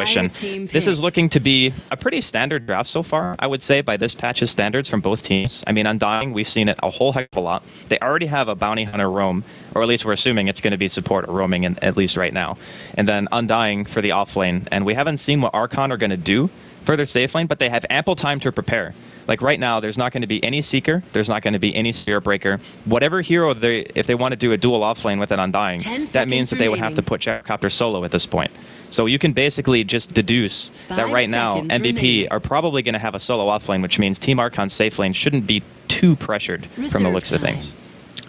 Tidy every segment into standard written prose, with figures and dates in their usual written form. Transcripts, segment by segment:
push. And this is looking to be a pretty standard draft so far, I would say, by this patch's standards from both teams. I mean, Undying, we've seen it a whole heck of a lot. They already have a Bounty Hunter roam, or at least we're assuming it's going to be support or roaming, at least right now. And then Undying for the off lane. And we haven't seen what Archon are going to do for their safe lane, but they have ample time to prepare. Like right now, there's not going to be any Seeker. There's not going to be any Spirit Breaker. Whatever hero, if they want to do a dual offlane with an Undying, that means that they would have to put Gyrocopter solo at this point. So you can basically just deduce that right now, MVP are probably going to have a solo offlane, which means Team Archon's safe lane shouldn't be too pressured from the looks of things.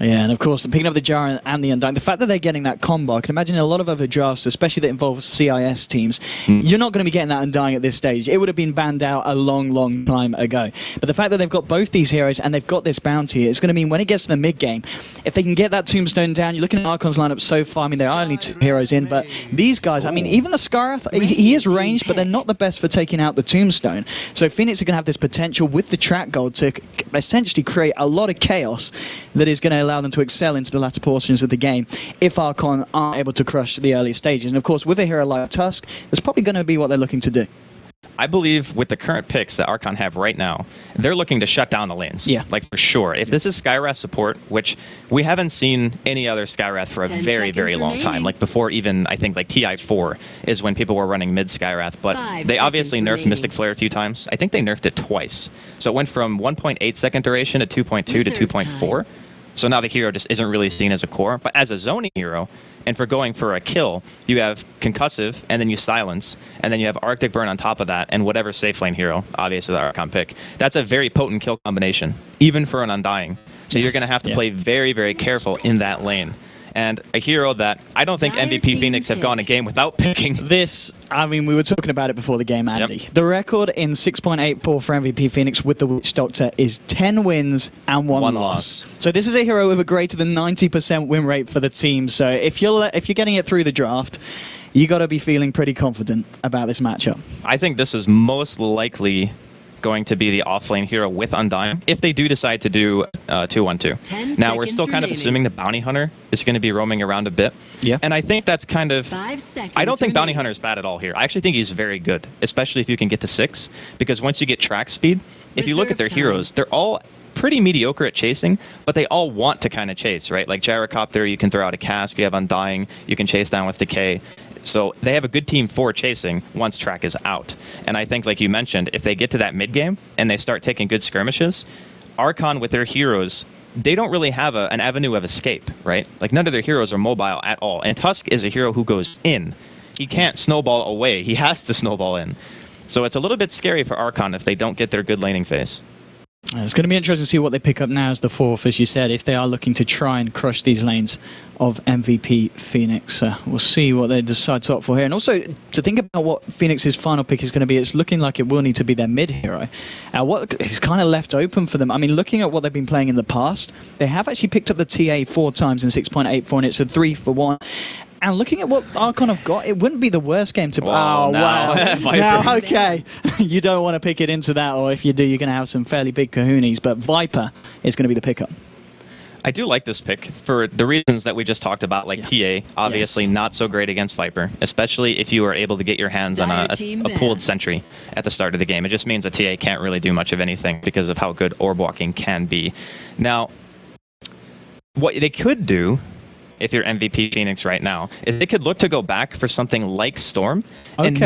Yeah, and of course, picking up the Jar and the Undying, the fact that they're getting that combo, I can imagine a lot of other drafts, especially that involve CIS teams, you're not going to be getting that Undying at this stage. It would have been banned out a long, long time ago. But the fact that they've got both these heroes and they've got this bounty, it's going to mean when it gets to the mid-game, if they can get that Tombstone down, you're looking at Archon's lineup so far, I mean, there are only 2 heroes in, but these guys, I mean, even the Scarrath, he is ranged, but they're not the best for taking out the Tombstone. So Phoenix are going to have this potential with the track gold to essentially create a lot of chaos that is going to allow them to excel into the latter portions of the game if Archon aren't able to crush the early stages. And of course, with a hero like Tusk, that's probably going to be what they're looking to do. I believe with the current picks that Archon have right now, they're looking to shut down the lanes. Yeah. Like for sure. If this is Skywrath support, which we haven't seen any other Skywrath for a very, very long time. Like before even, I think, like TI5 is when people were running mid Skywrath. But they obviously nerfed Mystic Flare a few times. I think they nerfed it twice. So it went from 1.8 second duration to 2.2 to 2.4. So now the hero just isn't really seen as a core. But as a zoning hero, and for going for a kill, you have Concussive, and then you Silence, and then you have Arctic Burn on top of that, and whatever safe lane hero, obviously the Archon pick. That's a very potent kill combination, even for an Undying. So you're going to have to play very, very careful in that lane. And a hero that I don't think MVP Phoenix have gone a game without picking. This, I mean, we were talking about it before the game, Andy. Yep. The record in 6.84 for MVP Phoenix with the Witch Doctor is 10 wins and 1 loss. So this is a hero with a greater than 90% win rate for the team. So if you're getting it through the draft, you got to be feeling pretty confident about this matchup. I think this is most likely going to be the offlane hero with Undying if they do decide to do 2-1-2. Now we're still kind of assuming the Bounty Hunter is going to be roaming around a bit. Yeah. And I think that's kind of... I don't think Bounty Hunter is bad at all here. I actually think he's very good, especially if you can get to 6, because once you get track speed, if you look at their heroes, they're all pretty mediocre at chasing, but they all want to kind of chase, right? Like Gyrocopter, you can throw out a Cask, you have Undying, you can chase down with Decay. So they have a good team for chasing once track is out. And I think, like you mentioned, if they get to that mid-game and they start taking good skirmishes, Archon with their heroes, they don't really have an avenue of escape, right? Like none of their heroes are mobile at all. And Tusk is a hero who goes in. He can't snowball away. He has to snowball in. So it's a little bit scary for Archon if they don't get their good laning phase. It's going to be interesting to see what they pick up now as the 4th, as you said, if they are looking to try and crush these lanes of MVP Phoenix. We'll see what they decide to opt for here. And also, to think about what Phoenix's final pick is going to be, it's looking like it will need to be their mid-hero. What is kind of left open for them? I mean, looking at what they've been playing in the past, they have actually picked up the TA 4 times in 6.84, and it's a 3-for-1. And looking at what Archon have got, it wouldn't be the worst game to... wow. Now, okay. You don't want to pick it into that, or if you do, you're going to have some fairly big kahoonies, but Viper is going to be the pickup. I do like this pick for the reasons that we just talked about, like TA, obviously not so great against Viper, especially if you are able to get your hands on a pooled sentry at the start of the game. It just means that TA can't really do much of anything because of how good orb walking can be. Now, what they could do, if you're MVP Phoenix right now, is they could look to go back for something like Storm. Okay. And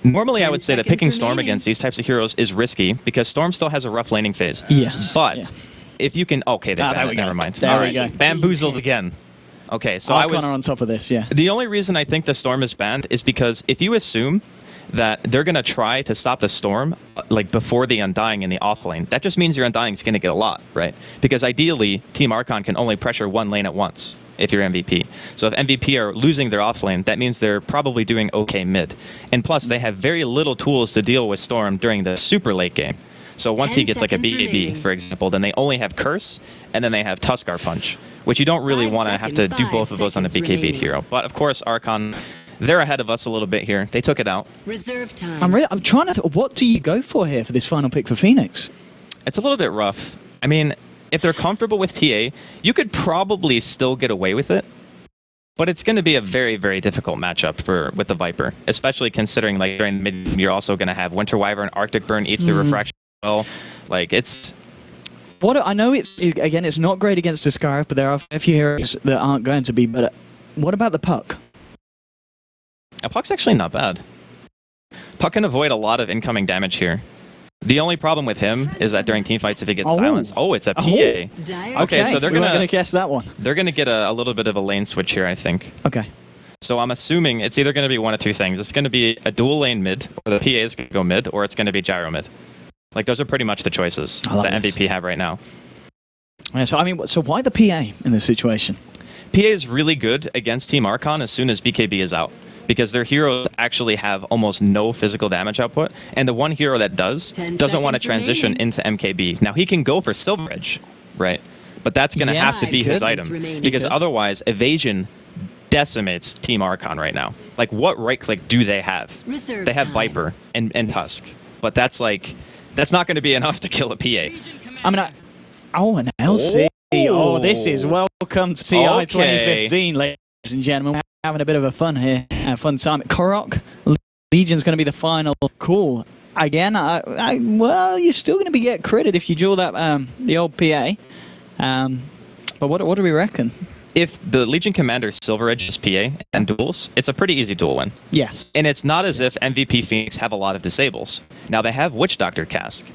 normally I would say that picking Storm against these types of heroes is risky because Storm still has a rough laning phase. Yes. But if you can... Okay, never mind. There we go. Bamboozled again. Okay, so Archon are on top of this, yeah. The only reason I think the Storm is banned is because if you assume that they're going to try to stop the Storm like before the Undying in the off lane, that just means your Undying is going to get a lot, right? Because ideally, Team Archon can only pressure one lane at once if you're MVP. So if MVP are losing their off lane, that means they're probably doing okay mid. And plus, they have very little tools to deal with Storm during the super late game. So once he gets like a BAB, for example, then they only have Curse, and then they have Tuskar Punch, which you don't really want to have to do both of those on a BKB hero. But of course, Archon, they're ahead of us a little bit here. They took it out. Reserve time. I'm trying to... What do you go for here for this final pick for Phoenix? It's a little bit rough. I mean, if they're comfortable with TA, you could probably still get away with it. But it's going to be a very, very difficult matchup with the Viper, especially considering like during the mid you're also going to have Winter Wyvern, Arctic Burn eats the refraction as well. Like it's. What I know it's not great against the Scarif, but there are a few heroes that aren't going to be. But what about the Puck? Puck's actually not bad. Puck can avoid a lot of incoming damage here. The only problem with him is that during teamfights, if he gets silenced, it's a PA. Okay, so they're gonna guess that one. They're gonna get a little bit of a lane switch here, I think. Okay. So I'm assuming it's either gonna be one of two things. It's gonna be a dual lane mid, or the PA is gonna go mid, or it's gonna be gyro mid. Like those are pretty much the choices that MVP have right now. Yeah, so I mean, so why the PA in this situation? PA is really good against Team Archon as soon as BKB is out, because their heroes actually have almost no physical damage output, and the one hero that doesn't want to transition into MKB. Now, he can go for Silver Edge, right? But that's going to have to be his item, because otherwise, Evasion decimates Team Archon right now. Like, what right-click do they have? They have Viper and Tusk, but that's not going to be enough to kill a PA. I mean, an LC. Oh, this is welcome to TI 2015, ladies and gentlemen. We're having a bit of a fun here, fun time. Korok, Legion's going to be the final call. Again, well, you're still going to be get critted if you draw that the old PA. But what do we reckon? If the Legion Commander Silver Edge is PA and duels, it's a pretty easy duel win. Yes. And it's not as if MVP Phoenix have a lot of disables. Now, they have Witch Doctor Cask,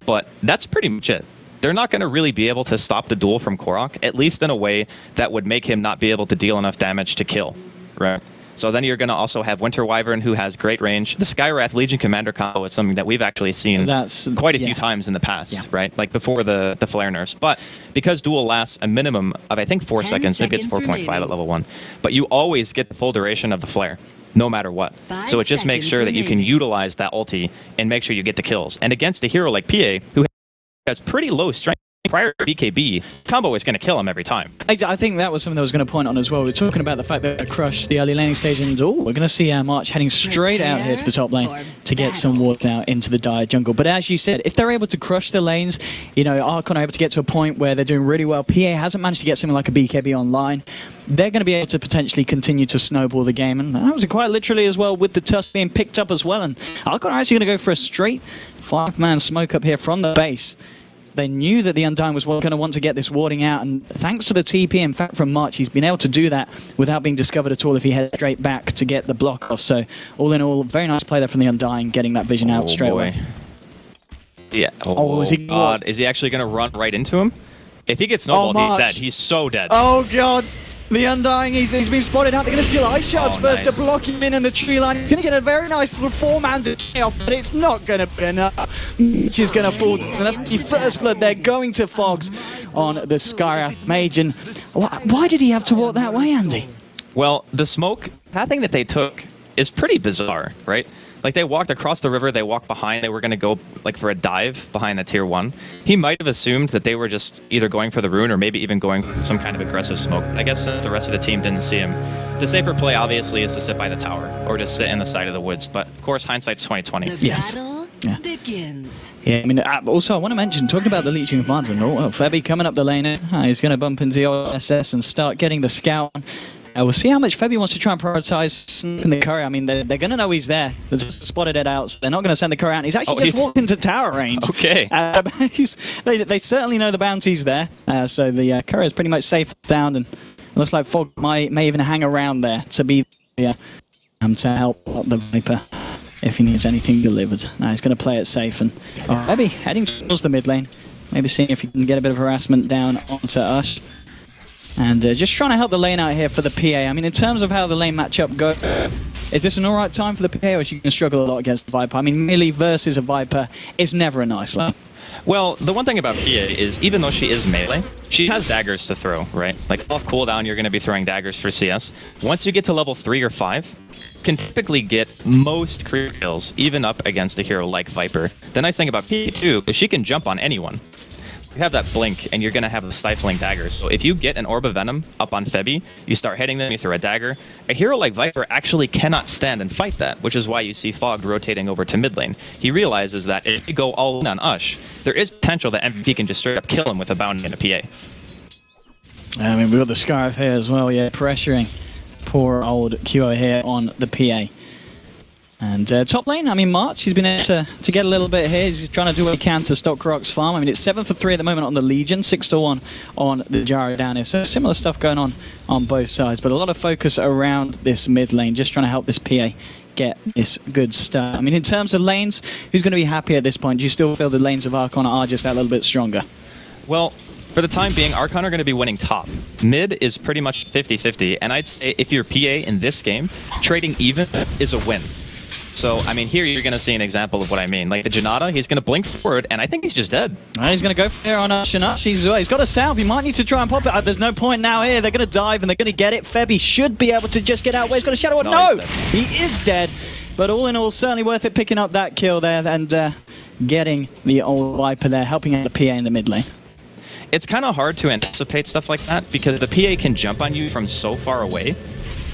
but that's pretty much it. They're not going to really be able to stop the duel from Korok, at least in a way that would make him not be able to deal enough damage to kill, right? So then you're going to also have Winter Wyvern, who has great range. The Skywrath Legion Commander combo is something that we've actually seen quite a few times in the past, right? Like before the Flare nerfs. But because duel lasts a minimum of, I think, 4 seconds, maybe it's 4.5 at level 1, but you always get the full duration of the Flare, no matter what. So it just makes sure that you can utilize that ulti and make sure you get the kills. And against a hero like PA, who has pretty low strength prior to BKB, combo is going to kill him every time. I think that was something that I was going to point on as well. We're talking about the fact that they crushed the early laning stage, and we're going to see March heading straight out here to the top lane to get some water now into the dire jungle. But as you said, if they're able to crush the lanes, you know, Archon are able to get to a point where they're doing really well. PA hasn't managed to get something like a BKB online. They're going to be able to potentially continue to snowball the game, and that was quite literally as well with the Tusk being picked up as well. And Archon are actually going to go for a straight 5-man smoke up here from the base. They knew that the Undying was going to want to get this warding out, and thanks to the TP, in fact, from March, he's been able to do that without being discovered at all if he heads straight back to get the block off. So, all in all, very nice play there from the Undying, getting that vision out straight away. Yeah. Is he God. Is he actually going to run right into him? If he gets snowballed, he's dead. He's so dead. Oh, God. The Undying, he's been spotted out. They're going to skill Ice Shards first to block him in the tree line. Going to get a very nice 4-man to off, but it's not going to be enough. She's going to fall. So that's the first blood. They're going to Fogs on the Skywrath Mage. And why did he have to walk that way, Andy? Well, the smoke pathing that they took is pretty bizarre, right? Like, they walked across the river, they walked behind, they were going to go, like, for a dive behind the tier 1. He might have assumed that they were just either going for the rune or maybe even going for some kind of aggressive smoke. I guess the rest of the team didn't see him. The safer play, obviously, is to sit by the tower or just sit in the side of the woods. But, of course, hindsight's 2020. Yes. Begins. Yeah, I mean, also, I want to mention, talking about the Legion Commander, Febby coming up the lane, he's going to bump into the SS and start getting the scout. We'll see how much Febby wants to try and prioritize the courier. I mean, they're going to know he's there. They've just spotted it out, so they're not going to send the courier out. He's actually just walked into tower range. Okay. They certainly know the bounty's there, so the courier's pretty much safe found, and it looks like Fog may even hang around there to be to help out the Viper if he needs anything delivered. Now he's going to play it safe, and Febby heading towards the mid lane, maybe seeing if he can get a bit of harassment down onto Ush. And just trying to help the lane out here for the PA. I mean, in terms of how the lane matchup goes, is this an alright time for the PA, or is she going to struggle a lot against the Viper? I mean, melee versus a Viper is never a nice lane. Well, the one thing about PA is, even though she is melee, she has daggers to throw, right? Like, off cooldown, you're going to be throwing daggers for CS. Once you get to level 3 or 5, you can typically get most creep kills, even up against a hero like Viper. The nice thing about PA, too, is she can jump on anyone. You have that blink, and you're going to have the stifling daggers. So if you get an Orb of Venom up on Febby, you start hitting them, you throw a dagger. A hero like Viper actually cannot stand and fight that, which is why you see Fog rotating over to mid lane. He realizes that if you go all in on Ush, there is potential that MVP can just straight up kill him with a bounty and a PA. I mean, we've got the Scarf here as well, yeah, pressuring poor old QO here on the PA. And top lane, I mean, March, he's been able to get a little bit here. He's trying to do what he can to stop Krok's farm. I mean, it's 7 for 3 at the moment on the Legion, 6 to 1 on the Gyro down here. So similar stuff going on both sides, but a lot of focus around this mid lane, just trying to help this PA get this good start. I mean, in terms of lanes, who's going to be happy at this point? Do you still feel the lanes of Archon are just that little bit stronger? Well, for the time being, Archon are going to be winning top. Mid is pretty much 50-50, and I'd say if you're PA in this game, trading even is a win. So, I mean, here you're going to see an example of what I mean. Like the Janata, he's going to blink forward, and I think he's just dead. He's going to go for it on Shanash. He's got a salve. He might need to try and pop it. There's no point now here. They're going to dive, and they're going to get it. Febby should be able to just get out. He's got a Shadow. No! He is dead. But all in all, certainly worth it picking up that kill there and getting the old Viper there, helping out the PA in the mid lane. It's kind of hard to anticipate stuff like that because the PA can jump on you from so far away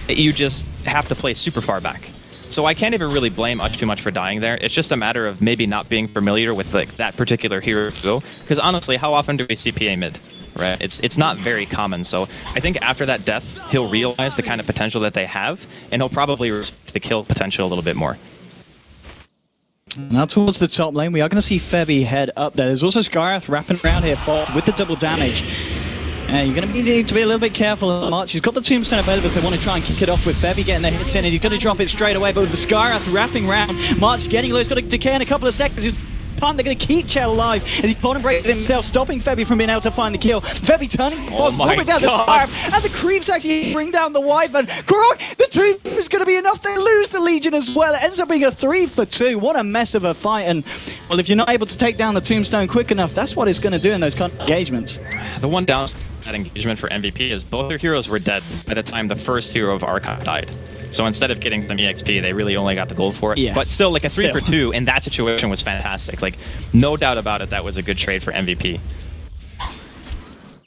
that you just have to play super far back. So I can't even really blame Uch too much for dying there. It's just a matter of maybe not being familiar with like that particular hero to go. Because honestly, how often do we see PA mid? Right? It's not very common. So I think after that death, he'll realize the kind of potential that they have, and he'll probably respect the kill potential a little bit more. Now towards the top lane, we are going to see Febby head up there. There's also Skyrath wrapping around here with the double damage. You're going to need to be a little bit careful of March. He's got the Tombstone available if they want to try and kick it off with Febby getting the hits in, and he's going to drop it straight away. But with the Skyrath wrapping round, March getting low. He's got to decay in a couple of seconds. He's pumped. They're going to keep Chell alive as he bottom breaks himself, stopping Febby from being able to find the kill. Febby turning all the way down the Skyrath, and the creeps actually bring down the Wyvern. Krok, the Tomb is going to be enough. They lose the Legion as well. It ends up being a 3 for 2. What a mess of a fight. And, well, if you're not able to take down the Tombstone quick enough, that's what it's going to do in those kind of engagements. The one downside of that engagement for MVP is both their heroes were dead by the time the first hero of Archon died. So instead of getting some EXP, they really only got the gold for it. Yes. But still, like a 3 for 2 in that situation was fantastic. Like, no doubt about it, that was a good trade for MVP.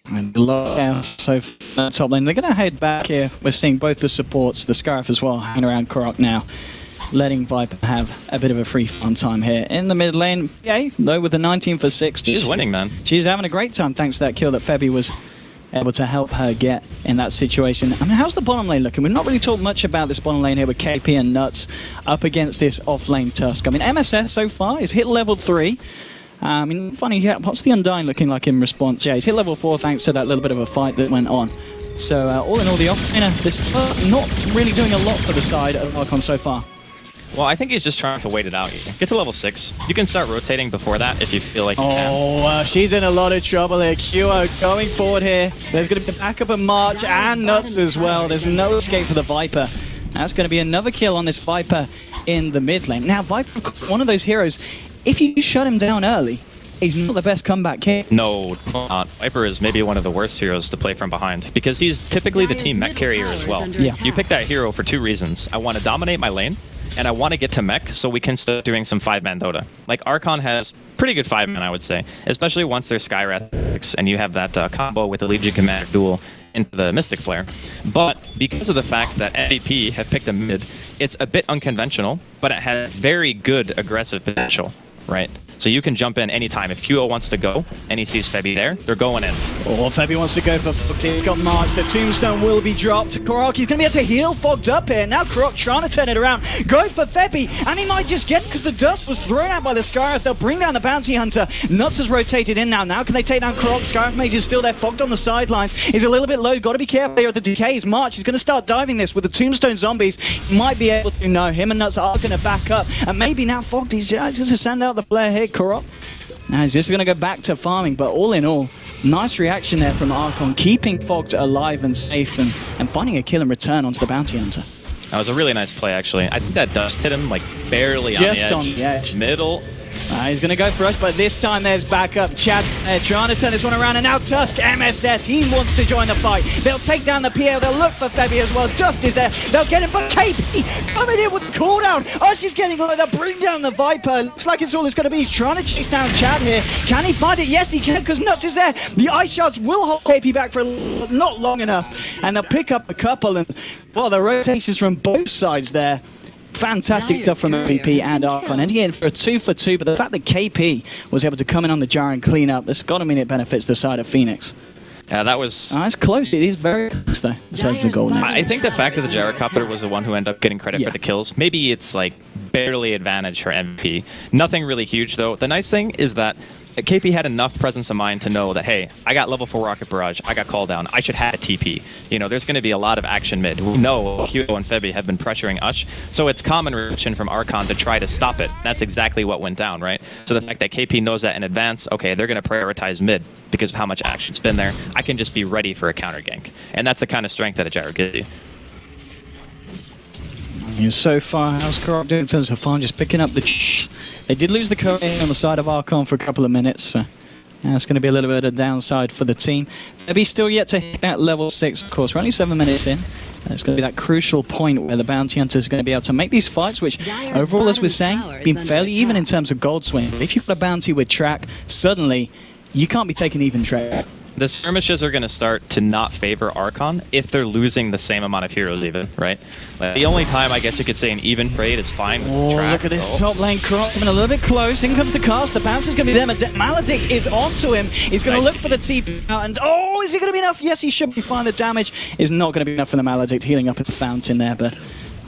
And so top lane, they're going to head back here. We're seeing both the supports, the Scarif as well, hanging around Korok now, letting Viper have a bit of a free fun time here. In the mid lane, yay, though with the 19 for 6. She's winning, man. She's having a great time thanks to that kill that Febby was able to help her get in that situation. I mean, how's the bottom lane looking? We've not really talked much about this bottom lane here with KP and Nuts up against this off-lane Tusk. I mean, MSS so far is hit level 3. I mean, funny, yeah, what's the Undying looking like in response? Yeah, he's hit level 4 thanks to that little bit of a fight that went on. So, all in all, the off-laner, this not really doing a lot for the side of Archon so far. Well, I think he's just trying to wait it out. Get to level 6. You can start rotating before that if you feel like you can. Oh, she's in a lot of trouble here. QO going forward here. There's going to be a backup of March and Nuts as well. There's no escape for the Viper. That's going to be another kill on this Viper in the mid lane. Now, Viper, one of those heroes, if you shut him down early, he's not the best comeback hit. No, not. Viper is maybe one of the worst heroes to play from behind because he's typically the team mech carrier as well. Yeah. You pick that hero for 2 reasons. I want to dominate my lane, and I want to get to mech so we can start doing some 5-man Dota. Like, Archon has pretty good 5-man, I would say, especially once there's Skyrath and you have that combo with the Legion Commander duel into the Mystic Flare. But because of the fact that MVP have picked a mid, it's a bit unconventional, but it has very good aggressive potential, right? So you can jump in anytime. If QO wants to go and he sees Febby there, they're going in. Oh, Febby wants to go for Fogged. He's got March. The Tombstone will be dropped. Korok, he's going to be able to heal Fogged up here. Now Korok trying to turn it around. Go for Febby, and he might just get it because the dust was thrown out by the Skyrath. They'll bring down the Bounty Hunter. Nuts has rotated in now. Now can they take down Korok? Skyrath Mage is still there. Fogged on the sidelines. He's a little bit low. Got to be careful here at the decays. March is going to start diving this with the Tombstone zombies. He might be able to. No, him and Nuts are going to back up. And maybe now Fogged, he's just going to send out the flare here. Korok. Now he's just going to go back to farming, but all in all, nice reaction there from Archon, keeping Fogged alive and safe and finding a kill and return onto the Bounty Hunter. That was a really nice play, actually. I think that dust hit him like barely just on the edge. Middle. He's going to go for us, but this time there's backup. Chad trying to turn this one around, and now Tusk, MSS, he wants to join the fight. They'll take down the PL, they'll look for Febby as well. Dust is there, they'll get him, but KP coming in with the cooldown. Oh, she's getting low, they'll bring down the Viper. Looks like it's all it's going to be. He's trying to chase down Chad here. Can he find it? Yes, he can, because Nuts is there. The Ice Shards will hold KP back for not long enough, and they'll pick up a couple, and, well, the rotations from both sides there. Fantastic stuff from MVP and Archon, ending in for a 2 for 2, but the fact that KP was able to come in on the jar and clean up, that's got to mean it benefits the side of Phoenix. That was... It's close. It is very close, though. So the goal next. I think the fact that the gyrocopter was the one who ended up getting credit for the kills, maybe it's like barely advantage for MVP. Nothing really huge, though. The nice thing is that KP had enough presence of mind to know that, hey, I got level 4 rocket barrage, I got call down, I should have a TP. You know, there's going to be a lot of action mid. We know Hugo and Febby have been pressuring Ush, so it's common reaction from Archon to try to stop it. That's exactly what went down, right? So the fact that KP knows that in advance, okay, they're going to prioritize mid because of how much action's been there. I can just be ready for a counter gank. And that's the kind of strength that a gyro gives you. So far, how's Korok doing in terms of farm? Just picking up the... They did lose the courier on the side of Archon for a couple of minutes, so that's going to be a little bit of a downside for the team. They'll still yet to hit that level 6, of course. We're only 7 minutes in. It's going to be that crucial point where the Bounty Hunter is going to be able to make these fights, which overall, as we're saying, been fairly even in terms of gold swing. If you've got a Bounty with track, suddenly you can't be taking even track. The skirmishes are going to start to not favor Archon if they're losing the same amount of heroes even, right? The only time I guess you could say an even trade is fine with track. Look at this top lane Korok coming a little bit close. In comes the cast. The bounce is going to be there. Maledict is onto him. He's going to look for the TP out. And oh, is he going to be enough? Yes, he should be fine. The damage is not going to be enough for the Maledict healing up at the fountain there, but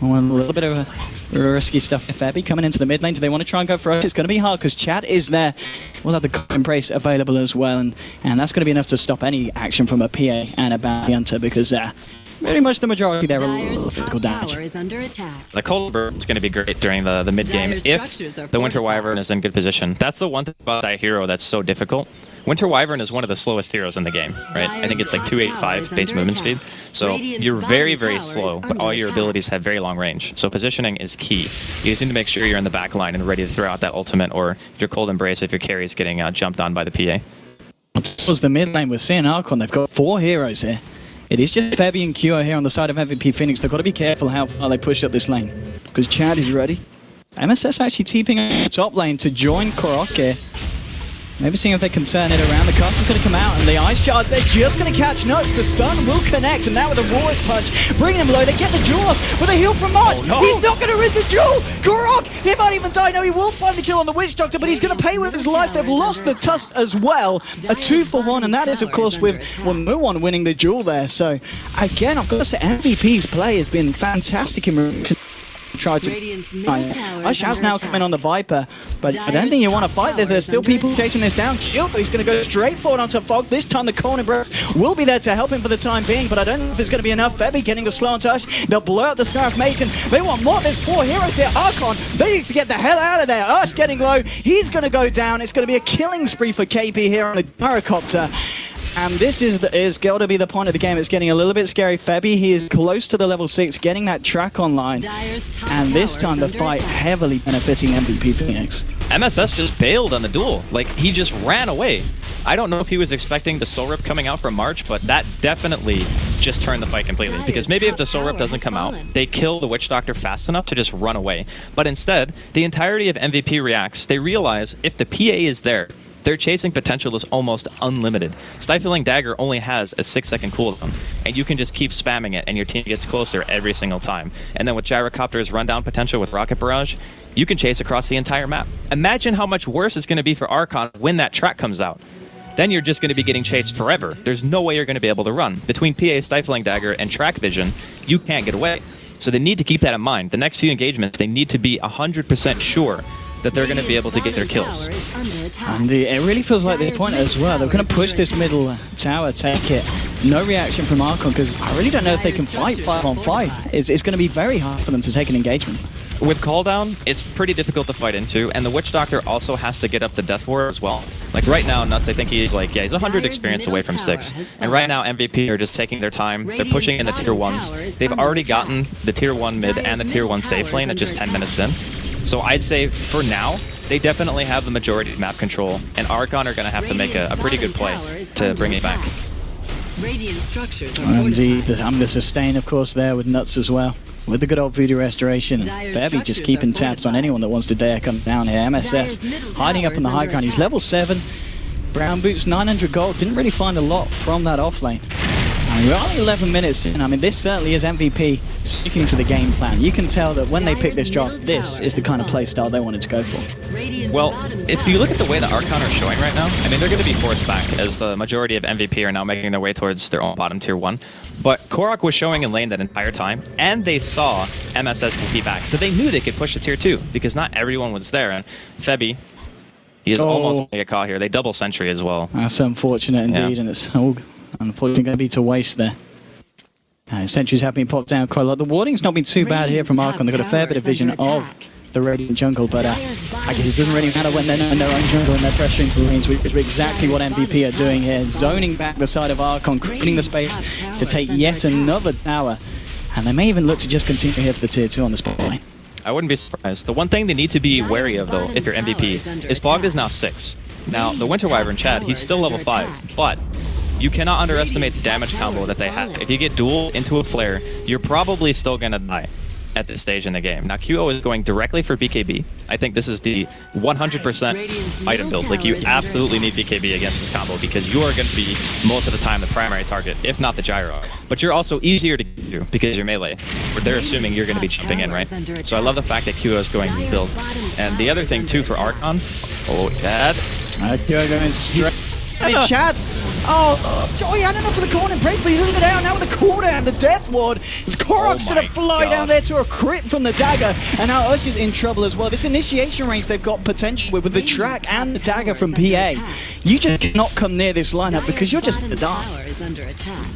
a little bit of risky stuff for Febby coming into the mid lane. Do they want to try and go for it? It's going to be hard because Chad is there. We'll have the Embrace available as well, and that's going to be enough to stop any action from a PA and a Bounty Hunter because very much the majority there are physical damage. The Cold Burn is going to be great during the mid game if the Winter Wyvern is in good position. That's the one thing about that hero that's so difficult. Winter Wyvern is one of the slowest heroes in the game, right? I think it's like 285 base movement speed. So you're very, very slow, but all your abilities have very long range. So positioning is key. You just need to make sure you're in the back line and ready to throw out that ultimate or your Cold Embrace if your carry is getting jumped on by the PA. Towards the mid lane, we're seeing Archon. They've got 4 heroes here. It is just Febby and Kyo here on the side of MVP Phoenix. They've got to be careful how far they push up this lane because Chad is ready. MSS actually TPing on the top lane to join Korok here. Maybe seeing if they can turn it around. The cast is going to come out, and the Ice Shard, they're just going to catch notes. The stun will connect, and now with a Warrior's Punch, bringing him low. They get the jewel off with a heal from March. Oh, no. He's not going to rid the jewel. Korok, he might even die. No, he will find the kill on the Witch Doctor, but he's going to pay with his life. They've lost the Tusk as well. A 2-for-1, and that is, of course, with no one winning the jewel there. So, again, I've got to say, MVP's play has been fantastic in tried to Ush has now come in on the Viper, but I don't think you want to fight this. There's still people chasing this down. Kyoko, he's going to go straight forward onto Fog. This time the Cold Embrace will be there to help him for the time being, but I don't know if there's going to be enough. Febby getting the slow onto Ush. They'll blow out the Seraph Mage, and they want more. There's 4 heroes here. Archon, they need to get the hell out of there. Ush getting low. He's going to go down. It's going to be a killing spree for KP here on the gyrocopter. And this is going to be the point of the game. It's getting a little bit scary. Febby, he is close to the level 6, getting that track online. And this time the fight heavily benefiting MVP Phoenix. MSS just bailed on the duel. Like, he just ran away. I don't know if he was expecting the Soul Rip coming out from March, but that definitely just turned the fight completely. Because maybe if the Soul Rip doesn't come out, they kill the Witch Doctor fast enough to just run away. But instead, the entirety of MVP reacts. They realize if the PA is there, their chasing potential is almost unlimited. Stifling Dagger only has a 6-second cooldown, and you can just keep spamming it, and your team gets closer every single time. And then with Gyrocopter's rundown potential with Rocket Barrage, you can chase across the entire map. Imagine how much worse it's going to be for Archon when that track comes out. Then you're just going to be getting chased forever. There's no way you're going to be able to run. Between PA, Stifling Dagger, and Track Vision, you can't get away. So they need to keep that in mind. The next few engagements, they need to be 100% sure that they're going to be able to get their kills. And it really feels like the point as well. They're going to push this middle tower, take it. No reaction from Archon, because I really don't know if they can fight 5-on-5. It's going to be very hard for them to take an engagement. With cooldown, it's pretty difficult to fight into, and the Witch Doctor also has to get up the Death Ward as well. Like right now, Nuts, I think he's like, yeah, he's 100 experience away from 6. And right now, MVP are just taking their time. They're pushing in the tier 1s. They've already gotten the tier 1 mid and the tier 1 safe lane at just 10 minutes in. So I'd say for now, they definitely have the majority of map control, and Archon are going to have to make a pretty good play to bring it back. Indeed, I'm the sustain, of course, there with Nuts as well. With the good old Voodoo Restoration, and Febby just keeping tabs on anyone that wants to dare come down here. MSS hiding up on the high ground. He's level 7. Brown Boots, 900 gold. Didn't really find a lot from that offlane. We're only 11 minutes in. I mean, this certainly is MVP sticking to the game plan. You can tell that when they pick this draft, this is the kind of play style they wanted to go for. Well, if you look at the way that Archon are showing right now, I mean, they're going to be forced back as the majority of MVP are now making their way towards their own bottom tier 1. But Korok was showing in lane that entire time, and they saw MSS TP back. So they knew they could push to tier 2 because not everyone was there. And Febby, he is almost going to get caught here. They double sentry as well. That's unfortunate indeed, and it's unfortunately going to be to waste there. Sentries have been popped down quite a lot. The warding's not been too bad here from Archon. They've got a fair bit of vision of the Radiant jungle, but I guess it doesn't really matter when they're in their own jungle and they're pressuring the lanes, which is exactly what MVP are doing here. Zoning back the side of Archon, creating the space to take yet another tower. And they may even look to just continue here for the tier 2 on the spot line. I wouldn't be surprised. The one thing they need to be wary of, though, if you're MVP, is Bogged is now 6. Now, the Winter Wyvern, Chad, he's still level 5, but you cannot underestimate the damage combo that they have. If you get duel into a flare, you're probably still going to die at this stage in the game. Now, QO is going directly for BKB. I think this is the 100% item build. Like, you absolutely need BKB against this combo because you are going to be, most of the time, the primary target, if not the gyro. But you're also easier to get to because you're melee, where they're assuming you're going to be jumping in, right? So I love the fact that QO is going to build. And the other thing, too, for Archon, Chad. QO going straight. Hey, Chad. Oh, he had enough for the corner in praise, but he doesn't get out now with the corner and the death ward. Korok's going to fly down there to a crit from the dagger, and now Usher's in trouble as well. This initiation range they've got potential with the track and the dagger from PA. You just cannot come near this lineup because you're just going to die.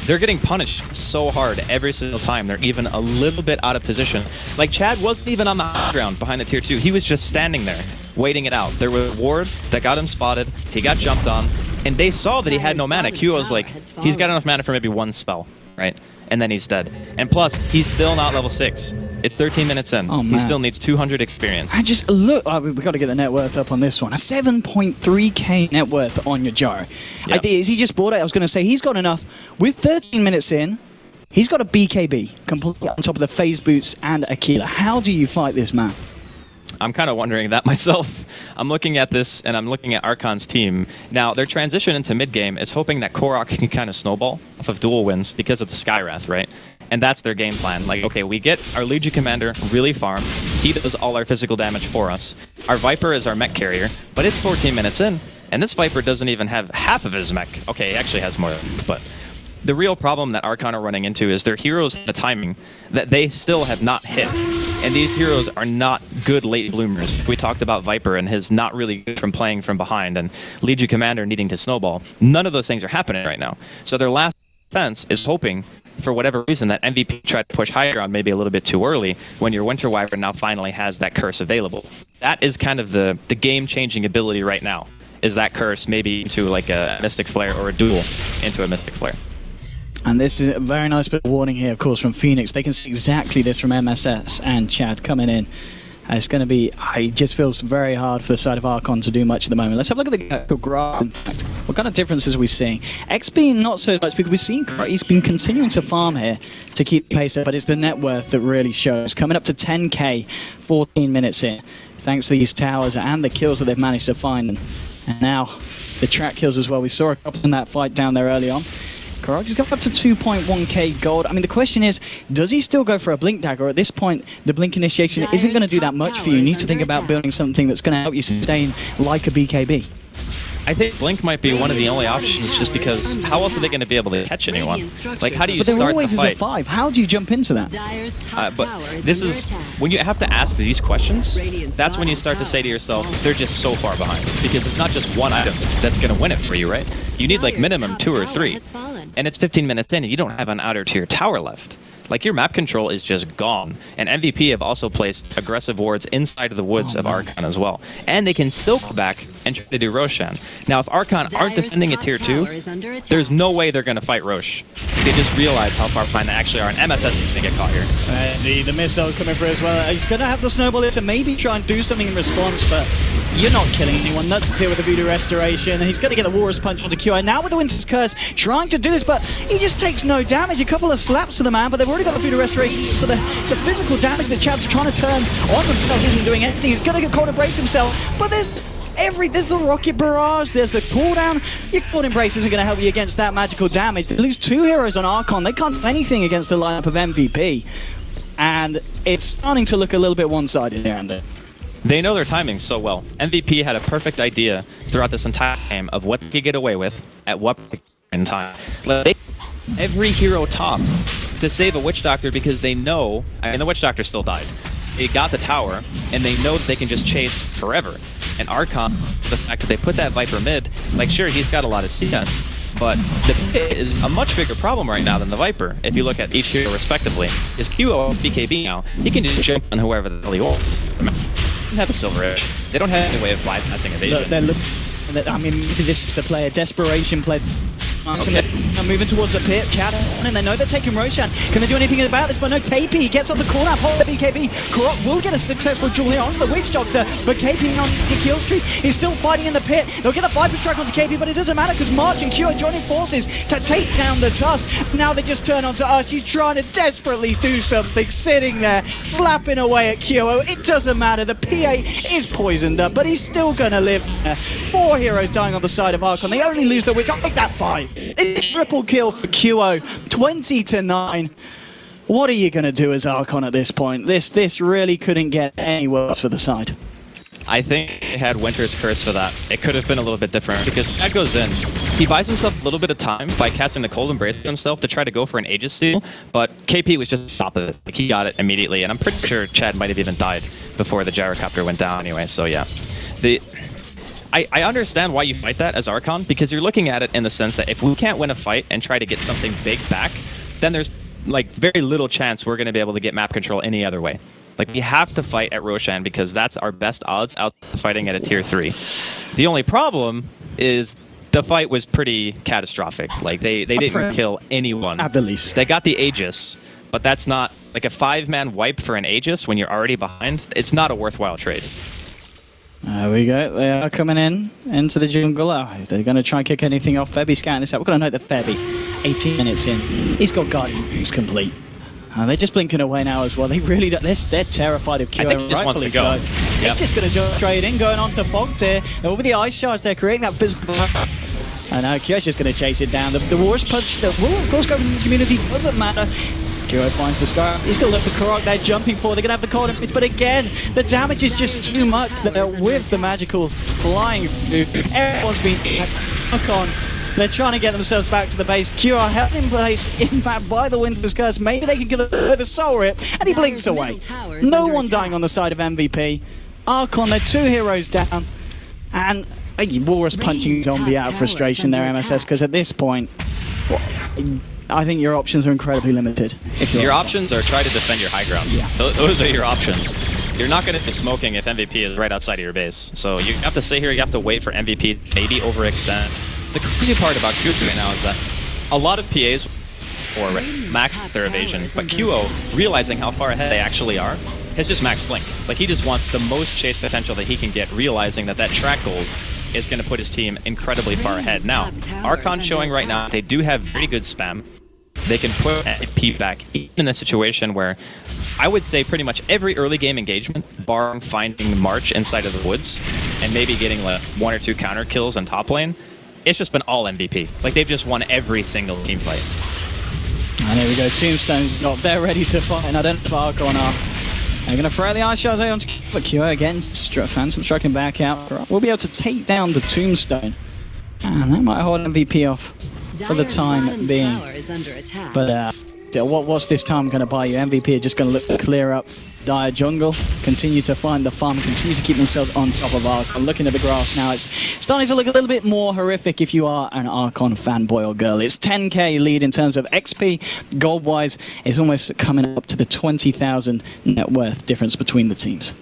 They're getting punished so hard every single time. They're even a little bit out of position. Like, Chad wasn't even on the high ground behind the tier 2. He was just standing there, waiting it out. There was a ward that got him spotted. He got jumped on. And they saw that he had no mana. QO's like, he's got enough mana for maybe one spell, right? And then he's dead. And plus, he's still not level 6. It's 13 minutes in. He still needs 200 experience. I just look, we've got to get the net worth up on this one. A 7.3k net worth on your Jar. Yep. Is he just bought it? I was going to say, he's got enough. With 13 minutes in, he's got a BKB completely on top of the phase boots and Aquila. How do you fight this man? I'm kind of wondering that myself. I'm looking at this, and I'm looking at Archon's team. Now, their transition into mid-game is hoping that Korok can kind of snowball off of dual wins because of the Skywrath, right? And that's their game plan. Like, okay, we get our Legion Commander really farmed. He does all our physical damage for us. Our Viper is our mech carrier, but it's 14 minutes in, and this Viper doesn't even have half of his mech. Okay, he actually has more, but the real problem that Archon are running into is their heroes have the timing that they still have not hit. And these heroes are not good late bloomers. We talked about Viper and his not really good from playing from behind and Legion Commander needing to snowball. None of those things are happening right now. So their last defense is hoping, for whatever reason, that MVP tried to push high ground maybe a little bit too early when your Winter Wyvern now finally has that curse available. That is kind of the game-changing ability right now, is that curse maybe into like a Mystic Flare or a duel into a Mystic Flare. And this is a very nice bit of warning here, of course, from Phoenix. They can see exactly this from MSS and Chad coming in. And it's going to be, it just feels very hard for the side of Archon to do much at the moment. Let's have a look at the graph, in fact. What kind of differences are we seeing? XP not so much, because we've seen he's been continuing to farm here to keep pace up, but it's the net worth that really shows. Coming up to 10k, 14 minutes in, thanks to these towers and the kills that they've managed to find. And now the track kills as well. We saw a couple in that fight down there early on. Korok's got up to 2.1k gold. I mean, the question is, does he still go for a Blink Dagger? At this point, the Blink Initiation isn't going to do that much for you. You need to think about building something that's going to help you sustain like a BKB. I think Blink might be one of the only options just because how else are they going to be able to catch anyone? Like, how do you start the fight? But there always is a 5. How do you jump into that? But this is, when you have to ask these questions, that's when you start to say to yourself, they're just so far behind. Because it's not just one item that's going to win it for you, right? You need like minimum 2 or 3. And it's 15 minutes in and you don't have an outer tier tower left. Like, your map control is just gone. And MVP have also placed aggressive wards inside of the woods of Archon as well. And they can still go back and try to do Roshan. Now, if Archon aren't defending at tier 2, there's no way they're going to fight Rosh. They just realize how far behind they actually are, and MSS is going to get caught here. The missile's coming through as well. He's going to have the snowball here to maybe try and do something in response, but you're not killing anyone. That's to deal with the Voodoo Restoration. He's going to get the Walrus Punch onto QI. Now with the Winter's Curse, trying to do this, but he just takes no damage. A couple of slaps to the man, but they've already got the Voodoo Restoration, so the physical damage that Chavs are trying to turn on themselves isn't doing anything. He's going to get caught and brace himself, but there's There's the rocket barrage, there's the cooldown. Your cold embrace isn't going to help you against that magical damage. They lose 2 heroes on Archon. They can't do anything against the lineup of MVP. And it's starting to look a little bit one-sided there and there. They know their timing so well. MVP had a perfect idea throughout this entire game of what to get away with at what in time. Like, every hero top to save a Witch Doctor because they know, I mean, the Witch Doctor still died. They got the tower, and they know that they can just chase forever. And Archon, the fact that they put that Viper mid, like, sure, he's got a lot of CS, but the pit is a much bigger problem right now than the Viper, if you look at each hero respectively. His QO is BKB now. He can just jump on whoever the hell he wants. They don't have a Silver Edge. They don't have any way of bypassing evasion. I mean, this is the player. Desperation play. Okay. Now moving towards the pit, Chad, and they know they're taking Roshan. Can they do anything about this? But no, KP gets off the corner, hold the BKB. Korok will get a successful duel here onto the Witch Doctor, but KP on the kill streak. He's still fighting in the pit. They'll get the Viper Strike onto KP, but it doesn't matter because March and Q are joining forces to take down the Tusk. Now they just turn onto us. He's trying to desperately do something, sitting there, slapping away at QO. It doesn't matter. The PA is poisoned up, but he's still going to live there. 4 heroes dying on the side of Archon. They only lose the Witch. I'll make that 5. It's a triple kill for QO, 20-9. What are you going to do as Archon at this point? This really couldn't get any worse for the side. I think they had Winter's Curse for that. It could have been a little bit different because Chad goes in. He buys himself a little bit of time by casting the Cold Embrace himself to try to go for an Aegis steal, but KP was just top of it. Like, he got it immediately, and I'm pretty sure Chad might have even died before the gyrocopter went down anyway, so yeah. I understand why you fight that as Archon, because you're looking at it in the sense that if we can't win a fight and try to get something big back, then there's like very little chance we're going to be able to get map control any other way. Like, we have to fight at Roshan because that's our best odds out fighting at a tier 3. The only problem is the fight was pretty catastrophic. Like, they didn't kill anyone. At the least. They got the Aegis, but that's not like a 5-man wipe for an Aegis when you're already behind. It's not a worthwhile trade. There we go. They are coming into the jungle. Oh, they're going to try and kick anything off. Febby scouting this out. We're going to note that Febby, 18 minutes in, he's got Guardian moves complete. They're just blinking away now as well. They really don't. They're terrified of QO. I think he just wants to go. So. Yep. He's just going to jump straight in, going on to Fog Tier. And with the Ice Shards, they're creating that physical. And now QO's just going to chase it down. The War's Punch that will, of course, go from the community. Doesn't matter. QO finds the Scar. He's going to look for Korok. They're jumping for. They're going to have the Cold Embrace. But again, the damage is just too much. They're with the Magicals flying through. Everyone's been stuck on. They're trying to get themselves back to the base. Q are held in place, in fact, by the Winter's Curse. Maybe they can get the Soul Rip. And he blinks away. No one dying on the side of MVP. Archon, they're 2 heroes down. And Walrus punching zombie out of frustration there, MSS, because at this point, I think your options are incredibly limited. Your options are try to defend your high ground. Yeah. Those are your options. You're not going to be smoking if MVP is right outside of your base. So you have to stay here, you have to wait for MVP to maybe overextend. The crazy part about QO right now is that a lot of PAs max their evasion, but QO, realizing how far ahead they actually are, has just max blink. Like, he just wants the most chase potential that he can get, realizing that that track gold is going to put his team incredibly far ahead. Now, Archon showing right now, they do have very good spam. They can put MP back even in a situation where I would say pretty much every early game engagement, barring finding March inside of the woods and maybe getting like 1 or 2 counter kills in top lane, it's just been all MVP. Like, they've just won every single team fight. And here we go, Tombstone's up there ready to fight, and I don't know if Archon are. They're going to throw the Ice Shards onto QO again. Phantom striking back out. We'll be able to take down the Tombstone. And that might hold MVP off for the time being. But what's this time going to buy you? MVP are just going to look to clear up Dire jungle, continue to find the farm, continue to keep themselves on top of Archon. Looking at the grass now, it's starting to look a little bit more horrific if you are an Archon fanboy or girl. It's 10k lead in terms of XP. Gold-wise, it's almost coming up to the 20,000 net worth difference between the teams.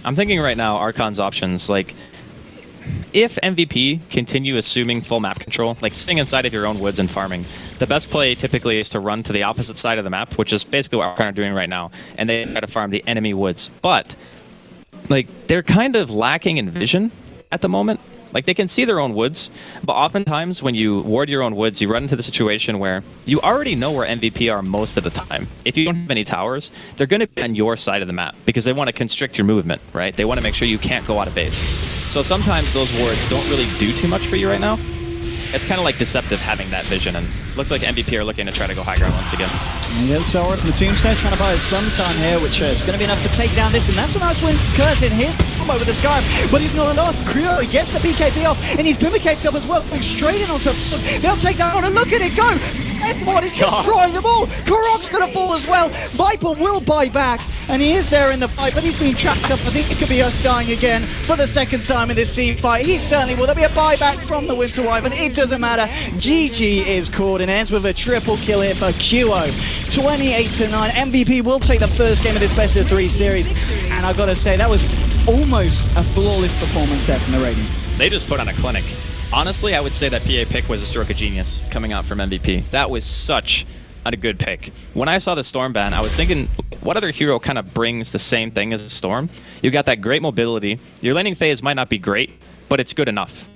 I'm thinking right now, Archon's options, like, if MVP continue assuming full map control, like sitting inside of your own woods and farming, the best play typically is to run to the opposite side of the map, which is basically what Archon are doing right now, and they try to farm the enemy woods. But, like, they're kind of lacking in vision at the moment. Like, they can see their own woods, but oftentimes when you ward your own woods, you run into the situation where you already know where MVP are most of the time. If you don't have any towers, they're going to be on your side of the map because they want to constrict your movement, right? They want to make sure you can't go out of base. So sometimes those wards don't really do too much for you right now. It's kind of like deceptive having that vision, and looks like MVP are looking to try to go high ground once again. Yeah, so up the tombstone trying to buy us some time here, which is going to be enough to take down this, and that's a nice win. Curse in his over the sky, but he's not enough. Creo gets the BKB off, and he's Glimmer caped up as well, going straight in onto. They'll take down on, and look at it go! Edward is destroying them all. Korok's going to fall as well. Viper will buy back, and he is there in the fight, but he's being trapped up. I think it could be us dying again for the second time in this team fight. He certainly will. There'll be a buyback from the Winter Wyvern. It doesn't matter. GG is called and ends with a triple kill here for QO. 28-9. MVP will take the first game of this best of 3 series, and I've got to say that was almost a flawless performance there from the Radiant. They just put on a clinic. Honestly, I would say that PA pick was a stroke of genius coming out from MVP. That was such a good pick. When I saw the Storm ban, I was thinking, what other hero kind of brings the same thing as the Storm? You got that great mobility. Your laning phase might not be great, but it's good enough.